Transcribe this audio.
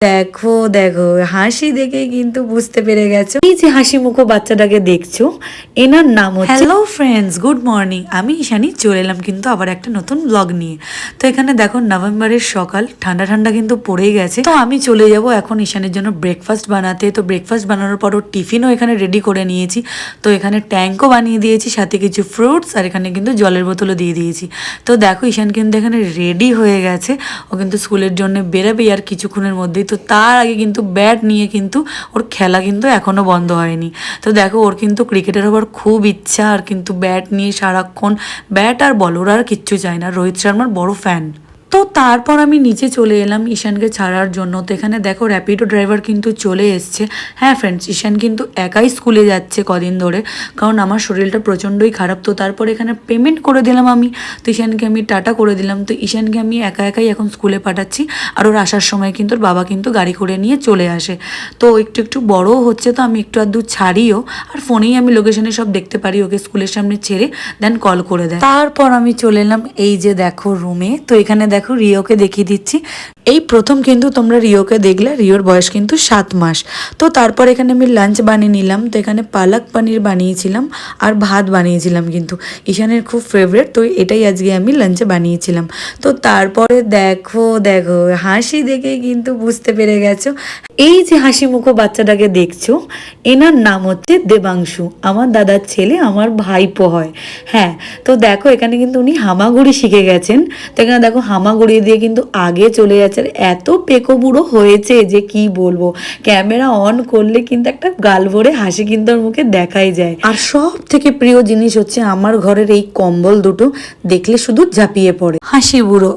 দেখো দেখো হাসি দেখে কিন্তু বুঝতে পেরে গেছো। এই যে হাসি মুখো বাচ্চাটাকে দেখছো, এনার নাম হচ্ছে হ্যালো ফ্রেন্ডস, গুড মর্নিং। আমি ঈশানী চলে এলাম কিন্তু আবার একটা নতুন ব্লগ নিয়ে। তো এখানে দেখো নভেম্বরের সকাল, ঠান্ডা ঠান্ডা কিন্তু পড়েই গেছে। তো আমি চলে যাব এখন ঈশানের জন্য ব্রেকফাস্ট বানাতে। তো ব্রেকফাস্ট বানানোর পর ওর টিফিনও এখানে রেডি করে নিয়েছি। তো এখানে ট্যাঙ্কও বানিয়ে দিয়েছি, সাথে কিছু ফ্রুটস, আর এখানে কিন্তু জলের বোতলও দিয়ে দিয়েছি। তো দেখো ঈশান কিন্তু এখানে রেডি হয়ে গেছে, ও কিন্তু স্কুলের জন্য বেরোবে আর কিছুক্ষণের মধ্যেই। তো তার আগে কিন্তু ব্যাট নিয়ে কিন্তু ওর খেলা কিন্তু এখনো বন্ধ হয়নি। তো দেখো ওর কিন্তু ক্রিকেটের হবার খুব ইচ্ছা, আর কিন্তু ব্যাট নিয়ে সারাক্ষণ ব্যাট আর বল, ওর আর কিচ্ছু চায় না। রোহিত শর্মার বড় ফ্যান। তো তারপর আমি নিচে চলে এলাম ঈশানকে ছাড়ার জন্য। তো এখানে দেখো র্যাপিডো ড্রাইভার কিন্তু চলে এসছে। হ্যাঁ ফ্রেন্ডস, ঈশান কিন্তু একাই স্কুলে যাচ্ছে কদিন ধরে, কারণ আমার শরীরটা প্রচণ্ডই খারাপ। তো তারপর এখানে পেমেন্ট করে দিলাম আমি। তো ঈশানকে আমি টাটা করে দিলাম। তো ঈশানকে আমি একা একাই এখন স্কুলে পাঠাচ্ছি। আর ওর আসার সময় কিন্তু ওর বাবা কিন্তু গাড়ি করে নিয়ে চলে আসে। তো একটু একটু বড়ও হচ্ছে, তো আমি একটু আধটু ছাড়িও, আর ফোনেই আমি লোকেশনে সব দেখতে পারি। ওকে স্কুলের সামনে ছেড়ে দেন কল করে দেয়। তারপর আমি চলে এলাম এই যে দেখো রুমে। তো এখানে দেখো রিওকে দেখিয়ে দিচ্ছি। এই প্রথম কিন্তু তোমরা রিওকে দেখলে, রিওর বয়স কিন্তু 7 মাস। তো তারপর এখানে আমি লাঞ্চ বানিয়ে নিলাম। তো এখানে পালক পনির বানিয়েছিলাম আর ভাত বানিয়েছিলাম, কিন্তু ঈশানের খুব ফেভারিট, তো এটাই আজকে আমি লাঞ্চে বানিয়েছিলাম। তো তারপরে দেখো দেখো হাসি দেখে কিন্তু বুঝতে পেরে গেছো। এই যে হাসি মুখো বাচ্চাটাকে দেখছো, এনার নাম হচ্ছে দেবাংশু, আমার দাদার ছেলে, আমার ভাইপো হয়। হ্যাঁ, তো দেখো এখানে কিন্তু উনি হামাগুড়ি শিখে গেছেন। তো এখানে দেখো হামাগুড়ি দিয়ে কিন্তু আগে চলে যাচ্ছে। আর এত পেকো বুড়ো হয়েছে যে কি বলবো, ক্যামেরা অন করলে কিন্তু একটা গাল ভরে হাসি কিন্তু ওর মুখে দেখাই যায়। আর সব থেকে প্রিয় জিনিস হচ্ছে আমার ঘরের এই কম্বল দুটো, দেখলে শুধু ঝাঁপিয়ে পড়ে। হাসি বুড়ো।